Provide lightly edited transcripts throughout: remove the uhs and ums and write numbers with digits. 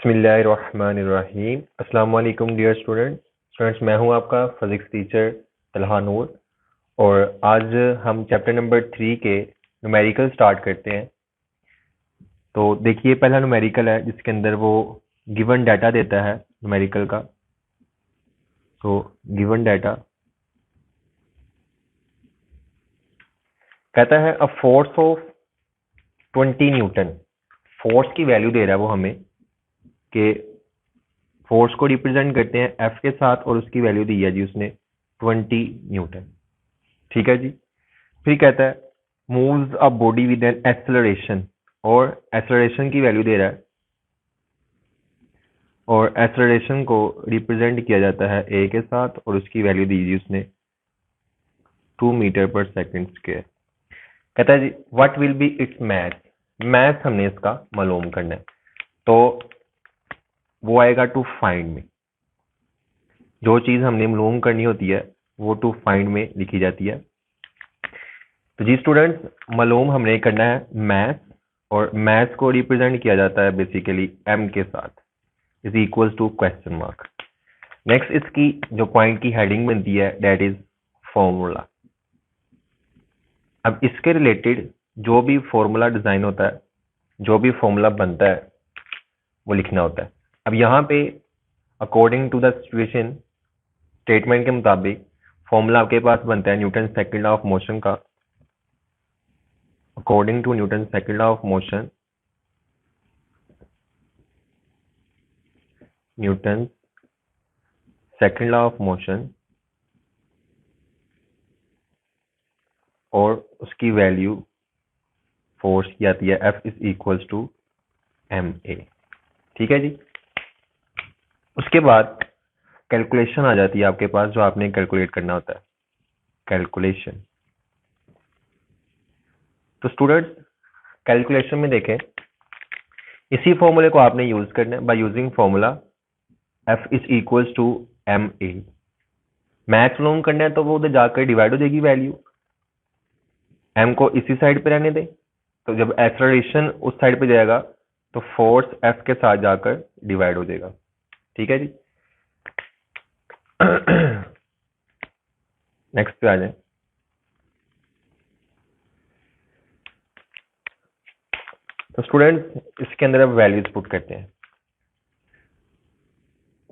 बिस्मिल्लाहिर्रहमानिर्रहीम। अस्सलाम वालेकुम डियर स्टूडेंट्स, मैं हूं आपका फिजिक्स टीचर तलहा नूर और आज हम चैप्टर नंबर 3 के न्यूमेरिकल स्टार्ट करते हैं। तो देखिए, पहला न्यूमेरिकल है जिसके अंदर वो गिवन डाटा देता है न्यूमेरिकल का। तो गिवन डाटा कहता है a force of 20 Newton. Force की वैल्यू दे रहा है वो हमें कि फोर्स को रिप्रेजेंट करते हैं एफ के साथ और उसकी वैल्यू दी है जी उसने 20 न्यूटन। ठीक है जी। फिर कहता है moves a body with an acceleration, और एक्सेलरेशन की वैल्यू दे रहा है और एक्सेलरेशन को रिप्रेजेंट किया जाता है ए के साथ और उसकी वैल्यू दी जी उसने 2 मीटर पर सेकंड स्क्वायर। कहता है जी what will be its mass हमने इसका मालूम करना है। तो वो आएगा टू फाइंड में। जो चीज हमने मालूम करनी होती है वो टू फाइंड में लिखी जाती है। तो जी स्टूडेंट्स, मालूम हमने करना है मैथ, और मैथ को रिप्रेजेंट किया जाता है बेसिकली एम के साथ, is equals to question mark. Next इसकी जो पॉइंट की हेडिंग बनती है दैट इज फॉर्मूला। अब इसके रिलेटेड जो भी फॉर्मूला डिजाइन होता है, जो भी फॉर्मूला बनता है वो लिखना होता है। अब यहाँ पे according to the situation statement के मुताबिक फॉर्मूला आपके पास बनता है Newton second law of motion का। According to Newton second law of motion, Newton second law of motion और उसकी वैल्यू फोर्स की आती है F is equals to ma। ठीक है जी। उसके बाद कैलकुलेशन आ जाती है आपके पास, जो आपने कैलकुलेट करना होता है कैलकुलेशन। तो स्टूडेंट्स, कैलकुलेशन में देखें, इसी फॉर्मूले को आपने यूज करना है by using formula F is equals to ma। Mass लॉन्ग करना है तो वो उधर जाकर डिवाइड हो जाएगी वैल्यू, m को इसी साइड पे रहने दें। तो जब एक्सेलरेशन उस साइड पे जाएगा तो फोर्स F के साथ जाकर डिवाइड हो जाएगा। ठीक है जी। नेक्स्ट पे आ जाए। तो स्टूडेंट्स, इसके अंदर अब वैल्यूज पुट करते हैं।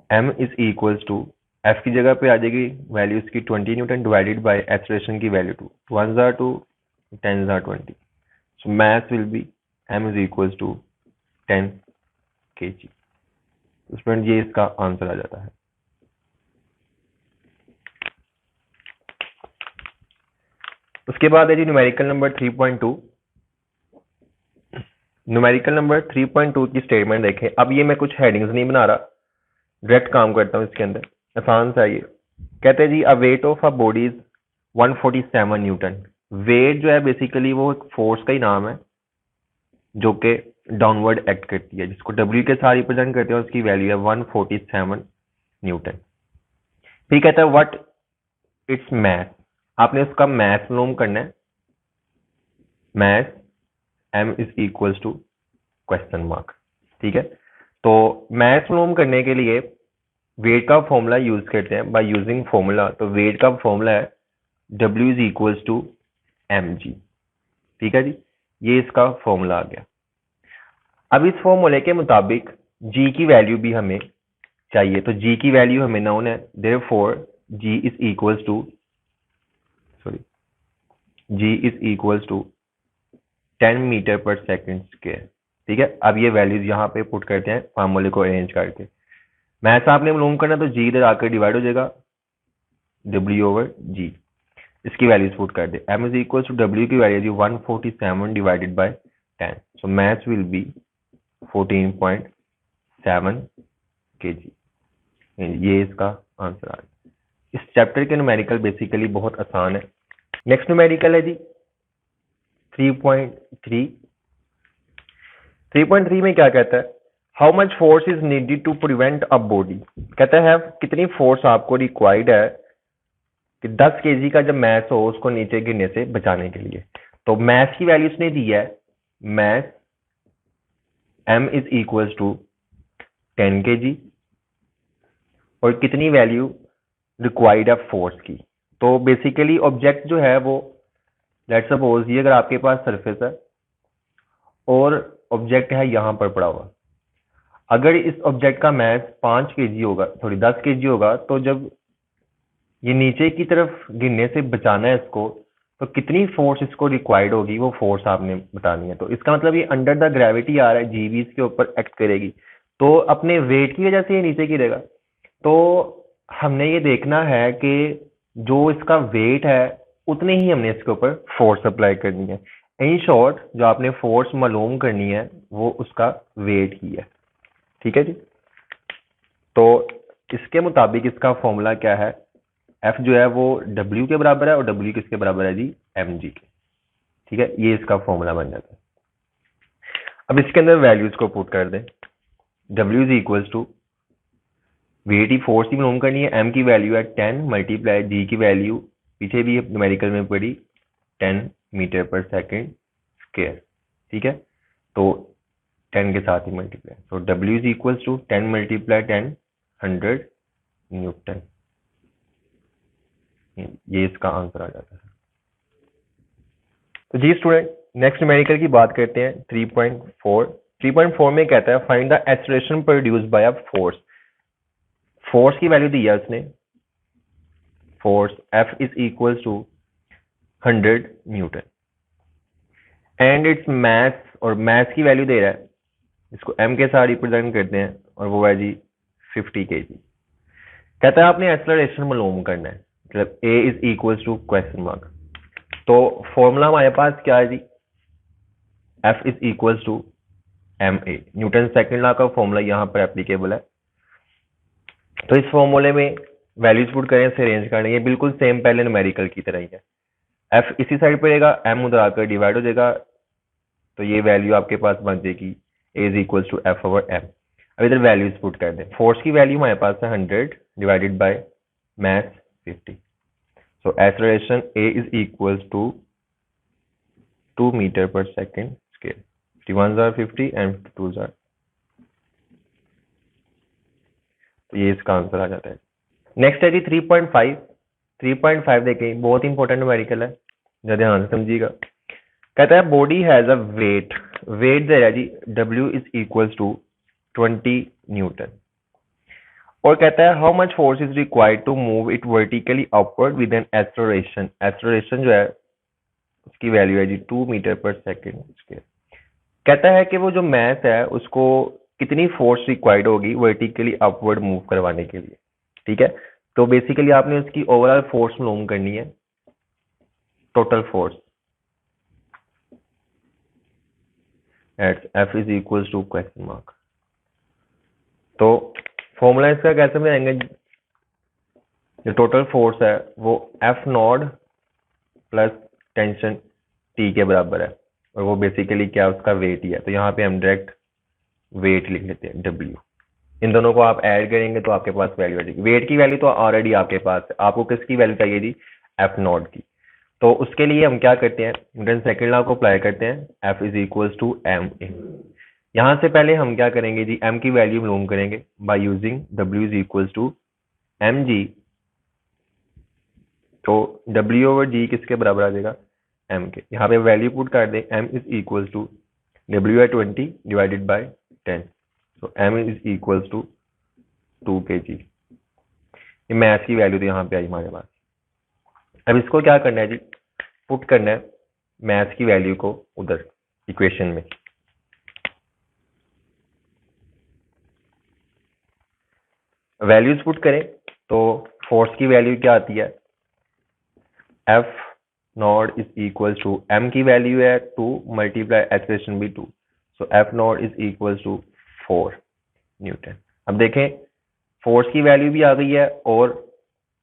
m is equals to f की जगह पे आ जाएगी वैल्यू इसकी 20 न्यूटन डिवाइडेड बाय एक्सेलरेशन की value 2, 1s are 2, 10s are 20। So mass will be m is equals to 10 kg। तो स्टूडेंट ये इसका आंसर आ जाता है। उसके बाद है जी न्यूमेरिकल नंबर 3.2। न्यूमेरिकल नंबर 3.2 की स्टेटमेंट देखें। अब ये मैं कुछ हेडिंग्स नहीं बना रहा, डायरेक्ट काम करता हूँ इसके अंदर, आसान सा ये। कहते हैं जी a weight of a body is 147 newton. Weight जो है बेसिकली वो एक फोर्स का ही नाम है जो कि डाउनवर्ड एक्ट करती है, जिसको W के साथ रिप्रेजेंट करते हैं, उसकी वैल्यू है 147 न्यूटन। फिर कहता है व्हाट इट्स मैथ। आपने उसका मैथ मालूम करना है। Mass m is equals to question mark. ठीक है। तो मैथ मालूम करने के लिए वेट का फॉर्मूला यूज करते हैं बाय यूजिंग फॉर्मूला। तो वेट का फॉर्मूला है W is equals to mg। ठीक है जी, ये इसका फॉर्मूला आ गया। अब इस फॉर्मूले के मुताबिक g की वैल्यू भी हमें चाहिए। तो g की वैल्यू हमें नोन है, therefore g is equals to g is equals to 10 metre per second square. ठीक है। अब ये वैल्यूज यहाँ पे पुट करते हैं फॉर्मूले को अरेंज करके। मैथ आपने मालूम करना तो g इधर आकर डिवाइड हो जाएगा w ओवर g। इसकी वैल्यूज पुट कर दे। m is equals to w की value 147 divided by 10। So mass will be 14.7 kg। ये इसका आंसर आ गया। इस चैप्टर के न्यूमेरिकल बेसिकली बहुत आसान है। नेक्स्ट न्यूमेरिकल है जी 3.3। 3.3 में क्या कहता है, how much force is needed to prevent a body. कहता है कितनी फोर्स आपको रिक्वायर्ड है कि 10 kg का जब मैस हो उसको नीचे गिरने से बचाने के लिए। तो मैस की वैल्यूज ने दी है, mass m is equals to 10 kg और कितनी वैल्यू रिक्वायर्ड है फोर्स की। तो बेसिकली ऑब्जेक्ट जो है वो लेट्स सपोज ये अगर आपके पास सरफेस है और ऑब्जेक्ट है यहाँ पर पड़ा हुआ, अगर इस ऑब्जेक्ट का मास 5 kg होगा, सॉरी 10 kg होगा, तो जब ये नीचे की तरफ गिरने से बचाना है इसको, तो कितनी फोर्स इसको रिक्वायर्ड होगी वो फोर्स आपने बतानी है। तो इसका मतलब ये अंडर द ग्रेविटी आ रहा है, जी भी इसके ऊपर एक्ट करेगी, तो अपने वेट की वजह से ये नीचे गिरेगा। तो हमने ये देखना है कि जो इसका वेट है उतने ही हमने इसके ऊपर फोर्स अप्लाई करनी है। इन शॉर्ट जो आपने फोर्स मालूम करनी है वो उसका वेट ही है। ठीक है जी। तो इसके मुताबिक इसका फॉर्मूला क्या है, F जो है वो W के बराबर है और W किसके बराबर है जी, mg के। ठीक है, ये इसका फॉर्मूला बन जाता है। अब इसके अंदर वैल्यूज को पुट कर दें। W is equal to weight ही फोर्स ही मालूम करनी है, m की वैल्यू है 10 मल्टीप्लाई g की वैल्यू पीछे भी न्यूमेरिकल में पड़ी 10 मीटर पर सेकेंड स्क्वायर। ठीक है, तो 10 के साथ ही मल्टीप्लाई, तो W is equal to 10 multiply 10 100 newton. ये इसका आंसर आ जाता है। तो जी स्टूडेंट, नेक्स्ट न्यूमेरिकल की बात करते हैं 3.4। 3.4 में कहता है find the acceleration produced by a force. Force की वैल्यू दी है उसने, force F is equal to 100 newton and its mass, और मास की वैल्यू दे रहा है, इसको m के साथ रिप्रेजेंट करते हैं और वो है जी 50 kg। कहता है आपने एक्सेलरेशन मालूम करना है, मतलब a is equal to question mark. तो फॉर्मूला हमारे पास क्या है जी, F is equal to ma, newton second law का फॉर्मूला यहाँ पर एप्लीकेबल है। तो इस फॉर्मूले में वैल्यूज पुट करें, इसे अरेंज करना, ये बिल्कुल सेम पहले न्यूमेरिकल की तरह ही है। F इसी साइड पर रहेगा, m उधर आकर डिवाइड हो जाएगा, तो ये वैल्यू आपके पास बन जाएगी a is equal to F over m। अब इधर वैल्यूज पुट कर दें, फोर्स की वैल्यू हमारे पास है 100 divided by mass 50। So acceleration A is equals to 2 meter per second scale. 51s are 50 and 52s are, तो ये इसका आंसर आ जाता है। नेक्स्ट है जी 3.5। 3.5 देखें, बहुत इंपॉर्टेंट न्यूमेरिकल है, जरा ध्यान से समझिएगा। कहता है body has a weight, weight दे रहा है जी W is equals to 20 newton, और कहता है how much force is required to move it vertically upward with an acceleration. Acceleration जो है उसकी वैल्यू है जी 2 मीटर पर सेकेंड स्क्वायर। कहता है कि वो जो मास है उसको कितनी फोर्स रिक्वायर्ड होगी वर्टिकली अपवर्ड मूव करवाने के लिए। ठीक है, तो बेसिकली आपने उसकी ओवरऑल फोर्स मालूम करनी है, total force at F is equal to question mark. तो फॉर्मूला इसका कैसे बनाएंगे, जो टोटल फोर्स है वो F not plus tension T के बराबर है, और वो बेसिकली क्या उसका वेट ही है। तो यहाँ पे हम डायरेक्ट वेट लिख लेते हैं W। इन दोनों को आप ऐड करेंगे तो आपके पास वैल्यू आ जाएगी। वेट की वैल्यू तो ऑलरेडी आपके पास है, आपको किसकी वैल्यू चाहिए जी, F नॉट की। तो उसके लिए हम क्या करते हैं, न्यूटन सेकंड लॉ को अप्लाई करते हैं, F is equal to ma। यहाँ से पहले हम क्या करेंगे जी, m की वैल्यू मालूम करेंगे by using W is equal to mg। तो W ओवर G किसके बराबर आ जाएगा, m के। यहाँ पे वैल्यू पुट कर दें, m is equal to W है 20 डिवाइडेड बाय 10, तो m is equal to 2 kg। ये मैथ की वैल्यू तो यहाँ पे आई हमारे पास। अब इसको क्या करना है जी, पुट करना है मैथ की वैल्यू को उधर इक्वेशन में। वैल्यूज पुट करें तो फोर्स की वैल्यू क्या आती है, F not is equal to m की वैल्यू है 2 मल्टीप्लाई एक्सेलरेशन भी 2, so F not is equal to 4 newton. अब देखें फोर्स की वैल्यू भी आ गई है और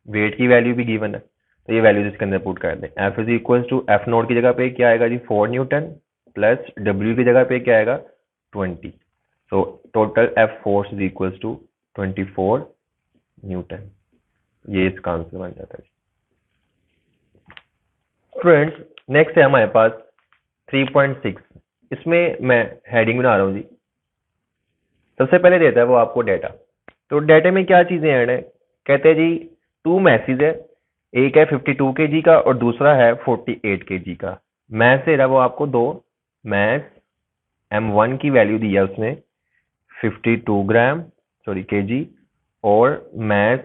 वेट की वैल्यू भी गिवन है, तो ये वैल्यूज इसके अंदर पुट कर दें। F is equal to F not की जगह पे क्या आएगा जी 4 न्यूटन, प्लस W की जगह पे क्या आएगा 20, so total F force is equal to 24 newton. ये इसका आंसर बन जाता है। स्टूडेंट्स, नेक्स्ट है हमारे पास 3.6। इसमें मैं हेडिंग बना रहा हूँ जी, सबसे पहले देता है वो आपको डाटा। तो डाटा में क्या चीजें ऐड है, कहते हैं जी 2 मैसेज है, एक है 52 kg का और दूसरा है 48 kg का। मैथ दे रहा है वो आपको दो, मैथ M1 की वैल्यू दी है उसने 52 ग्राम kg, और मैथ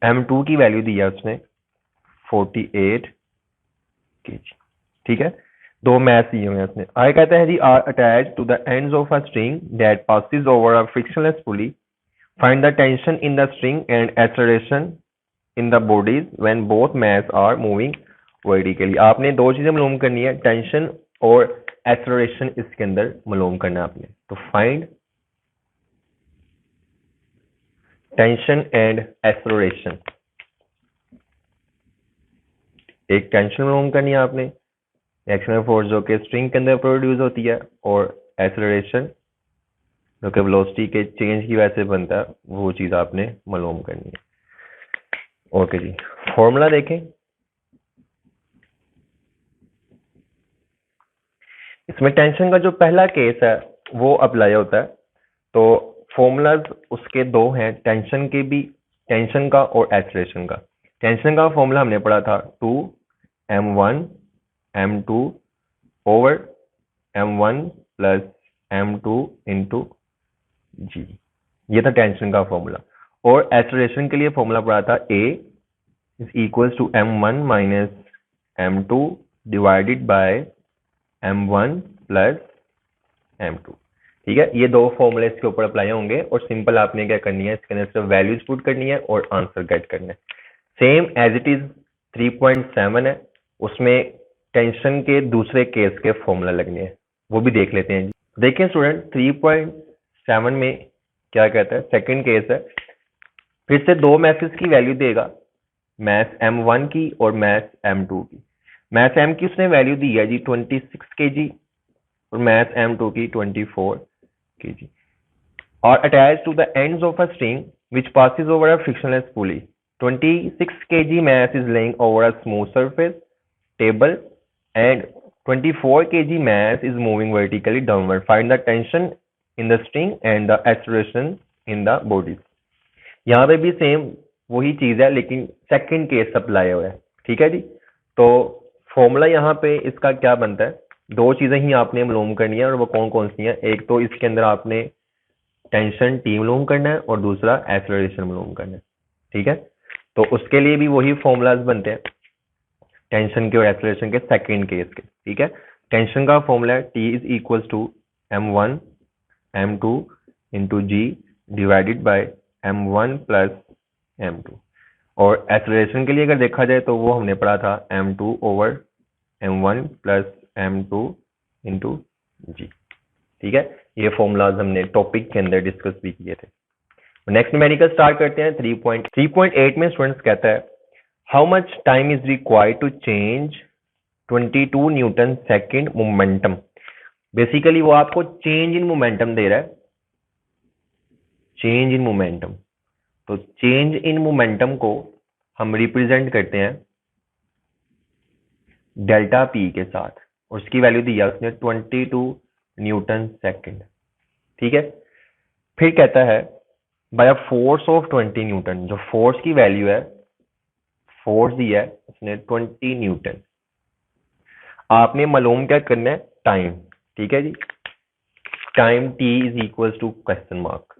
M2 की वैल्यू दी है उसने 48 kg। ठीक है, दो मैथ दिए हुए हैं उसने। आगे कहता है जी are attach to the ends of a string that passes over a frictionless pulley, find the tension in the string and acceleration in the bodies when both masses are moving vertically. आपने दो चीजें मालूम करनी है, tension और acceleration इसके अंदर मालूम करना है आपने। तो फाइंड टेंशन एंड एक्सेलरेशन, एक टेंशन मालूम करनी है आपने, एक्सटर्नल फोर्स जो कि स्ट्रिंग के अंदर प्रोड्यूस होती है, और एक्सेलरेशन जो कि वेलोसिटी के चेंज की वजह से बनता है, वो चीज आपने मालूम करनी है। ओके जी, फॉर्मूला देखें। इसमें टेंशन का जो पहला केस है वो अप्लाई होता है। तो फॉर्मूलाज उसके दो हैं, टेंशन के भी, टेंशन का और एक्सेलरेशन का। टेंशन का फॉर्मूला हमने पढ़ा था 2m1 m2 over m1 plus m2 into जी, ये था टेंशन का फॉर्मूला। और एक्सेलरेशन के लिए फॉर्मूला पढ़ा था a is equal to m1 minus m2 divided by m1 plus m2। ठीक है, ये दो फॉर्मूले इसके ऊपर अप्लाई होंगे, और सिंपल आपने क्या करनी है, इसके अंदर सिर्फ वैल्यूज पुट करनी है और आंसर गेट करना है। सेम एज इट इज 3.7 है, उसमें टेंशन के दूसरे केस के फॉर्मूला लगने हैं, वो भी देख लेते हैं। देखिए स्टूडेंट 3.7 में क्या कहता है, सेकंड केस है, फिर से दो मैथ्स की वैल्यू देगा, मैथ M1 की और मैथ M2 की। मैथ M की उसने वैल्यू दी है जी 26 kg और मैथ M2 की 24 kg, और attach to the ends of a string which passes over a frictionless pulley. 26 kg mass is laying over a smooth surface table and 24 kg mass is moving vertically downward. Find the tension in the string and the acceleration in the bodies. यहाँ पे भी same वही चीज है, लेकिन second case apply हुआ है। ठीक है जी, तो फॉर्मूला यहाँ पे इसका क्या बनता है, दो चीजें ही आपने मालूम करनी है, और वो कौन कौन सी हैं। एक तो इसके अंदर आपने टेंशन टी मालूम करना है और दूसरा एक्सेलरेशन मालूम करना है। ठीक है, तो उसके लिए भी वही फॉर्मूलाज बनते हैं, टेंशन के और एक्सेलरेशन के सेकंड केस के। ठीक है, टेंशन का फॉर्मूला है T is equal to m1 m2 into g divided by m1 plus m2, और एक्सेलरेशन के लिए अगर देखा जाए तो वो हमने पढ़ा था m2 over m1 plus m2 into जी। ठीक है, ये फॉर्मूलाज हमने टॉपिक के अंदर डिस्कस भी किए थे। नेक्स्ट न्यूमेरिकल स्टार्ट करते हैं। 3.8 में स्टूडेंट्स कहता है how much time is required to change 22 newton second momentum. Basically वो आपको चेंज इन मोमेंटम दे रहा है, चेंज इन मोमेंटम। तो चेंज इन मोमेंटम को हम रिप्रेजेंट करते हैं डेल्टा पी के साथ, और उसकी वैल्यू दी है उसने 22 न्यूटन सेकेंड। ठीक है, फिर कहता है बाय फोर्स ऑफ 20 न्यूटन, जो फोर्स की वैल्यू है, फोर्स दिया है उसने 20 न्यूटन। आपने मालूम क्या करना है, टाइम। ठीक है जी, time t is equal to question mark,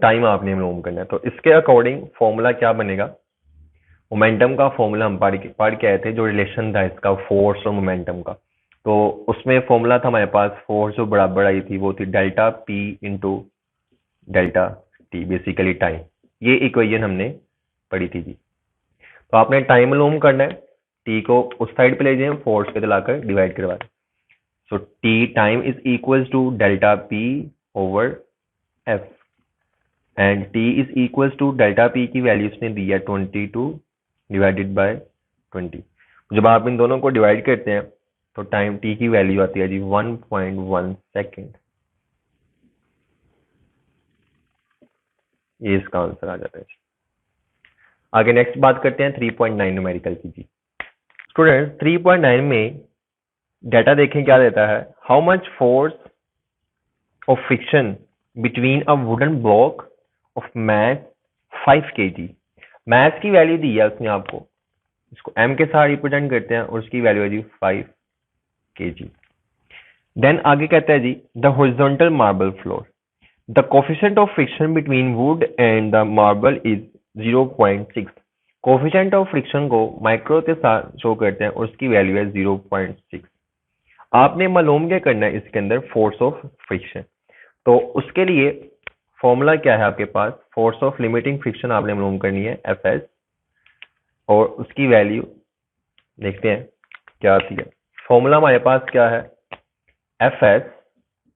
time आपने मालूम करना है। तो इसके अकॉर्डिंग फॉर्मूला क्या बनेगा, मोमेंटम का फॉर्मूला हम पढ़ के आए थे, जो रिलेशन था इसका फोर्स और मोमेंटम का। तो उसमें फॉर्मूला था हमारे पास, फोर्स जो बराबर आई थी वो थी delta P into delta T, basically time. ये इक्वेशन हमने पढ़ी थी जी। तो आपने टाइम मालूम करना है, टी को उस साइड पे ले जाए, फोर्स पे लाकर डिवाइड करवा दें। So T time is equal to delta P over F, and T is equal to delta P की वैल्यू उसने दी है 22 डिवाइडेड बाय 20। जब आप इन दोनों को डिवाइड करते हैं तो टाइम टी की वैल्यू आती है जी 1.1 सेकेंड। ये इसका आंसर आ जाता है। आगे नेक्स्ट बात करते हैं 3.9 न्यूमेरिकल की जी। स्टूडेंट 3.9 में डाटा देखें क्या देता है, how much force of friction between a wooden block of math 5 kg। Math की वैल्यू दी है उसने आपको, इसको m के साथ रिप्रेजेंट करते हैं और उसकी वैल्यू है जी 5 kg। देन आगे कहता है जी the horizontal marble floor, the coefficient of friction between wood and the marble is 0.6। Coefficient of friction को माइक्रो के साथ शो करते हैं और उसकी वैल्यू है 0.6। आपने मालूम क्या करना है इसके अंदर, फोर्स ऑफ फ्रिक्शन। तो उसके लिए फॉर्मूला क्या है आपके पास, फोर्स ऑफ लिमिटिंग फ्रिक्शन आपने मालूम करनी है Fs, और उसकी वैल्यू देखते हैं क्या आती है। फॉर्मूला हमारे पास क्या है, Fs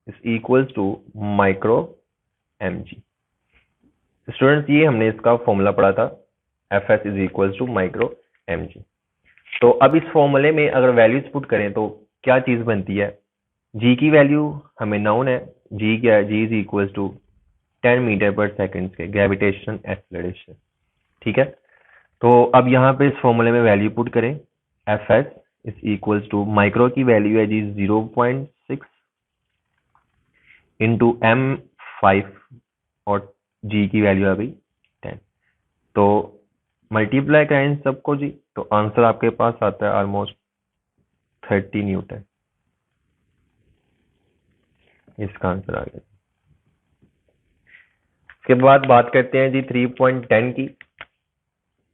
is equals to micro mg। Students ये हमने इसका फॉर्मूला पढ़ा था, Fs is equals to micro mg। तो अब इस फॉर्मूले में अगर वैल्यूज पुट करें तो क्या चीज बनती है, g की वैल्यू हमें नाउन है, g क्या है, g is equals to 10 metre per second के ग्रेविटेशन एक्सेलरेशन। ठीक है, तो अब यहाँ पे इस फॉर्मूले में वैल्यू पुट करें, Fs is equals to micro की वैल्यू है जी 0.6 इंटू m5 और g की वैल्यू है भाई 10। तो मल्टीप्लाई करें इन सबको जी, तो आंसर आपके पास आता है ऑलमोस्ट 30 न्यूटन। इसका आंसर आ गया। इसके बाद बात करते हैं जी 3.10 की।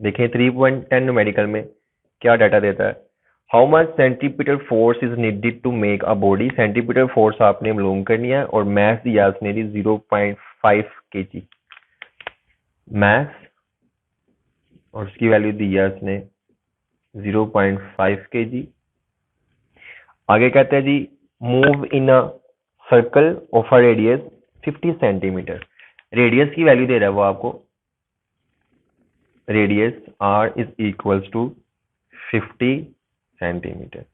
देखिए 3.10 न्यूमेरिकल में क्या डाटा देता है, how much centripetal force is needed to make a body. Centripetal force आपने मालूम करनी है और मैथ दिया उसने जी 0.5 kg मैथ, और उसकी वैल्यू दी है उसने 0.5 kg। आगे कहते हैं जी move in a circle of a radius 50 centimetre. Radius की वैल्यू दे रहा है वो आपको, radius r is equals to 50 centimetre.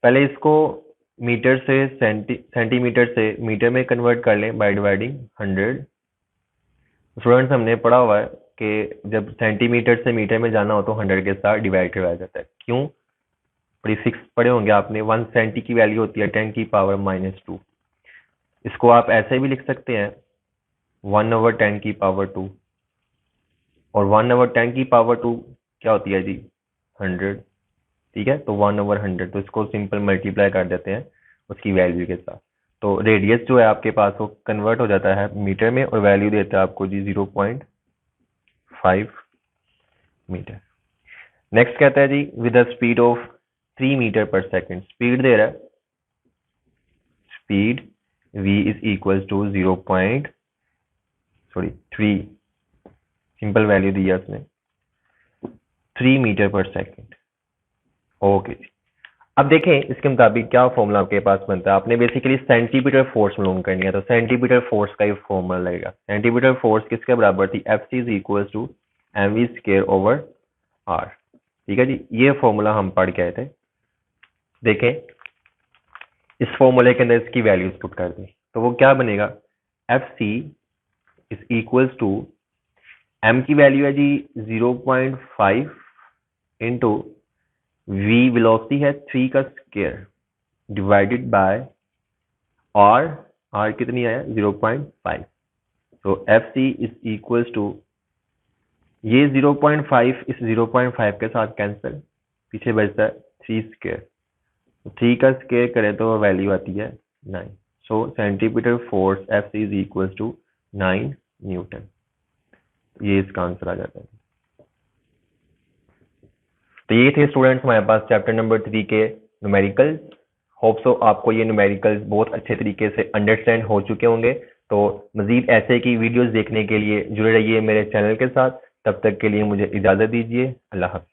पहले इसको मीटर से सेंटीमीटर से मीटर में कन्वर्ट कर लें बाय डिवाइडिंग 100। स्टूडेंट्स हमने पढ़ा हुआ है कि जब सेंटीमीटर से मीटर में जाना हो तो 100 के साथ डिवाइड करवाया जाता है। क्यों, प्रीफिक्स पढ़े होंगे आपने, 1 सेंटी की वैल्यू होती है 10 की पावर -2। इसको आप ऐसे भी लिख सकते हैं 1/10 की पावर 2, और 1/10 की पावर 2 क्या होती है जी 100। ठीक है, तो 1/100, तो इसको सिंपल मल्टीप्लाई कर देते हैं उसकी वैल्यू के साथ। तो रेडियस जो है आपके पास वो कन्वर्ट हो जाता है मीटर में और वैल्यू देता है आपको जी 0.5 मीटर। नेक्स्ट कहता है जी with the speed of 3 metre पर सेकेंड, स्पीड दे रहा है, speed v is equal to 3 simple value दी है उसने 3 मीटर पर सेकेंड। ओके जी, अब देखें इसके मुताबिक क्या फॉर्मूला आपके पास बनता है। आपने बेसिकली सेंटीमीटर फोर्स मालूम करनी है, तो सेंटीमीटर फोर्स का ही फॉर्मूला लगेगा। सेंटीमीटर फोर्स किसके बराबर थी, Fc is equal to mv square over r। ठीक है जी, ये फॉर्मूला हम पढ़ के आए थे। देखें इस फॉर्मूले के अंदर इसकी वैल्यूज पुट कर दी तो वो क्या बनेगा, Fc is equal to m की वैल्यू है जी 0.5 इंटू v वेलोसिटी है 3 का स्क्वायर डिवाइडेड बाय r कितनी आया 0.5। तो Fc इज इक्वल्स टू ये 0.5 इस 0.5 के साथ कैंसिल, पीछे बचता है 3 स्क्वायर, 3 का स्क्वायर करें तो वैल्यू आती है 9। So centimetre force Fc is equals to 9 newton. ये इसका आंसर आ जाता है। तो ये थे स्टूडेंट्स हमारे पास चैप्टर नंबर 3 के न्यूमेरिकल्स। होप सो आपको ये न्यूमेरिकल्स बहुत अच्छे तरीके से अंडरस्टैंड हो चुके होंगे। तो मजीद ऐसे की वीडियोस देखने के लिए जुड़े रहिए मेरे चैनल के साथ। तब तक के लिए मुझे इजाज़त दीजिए। अल्लाह हाफ़िज़।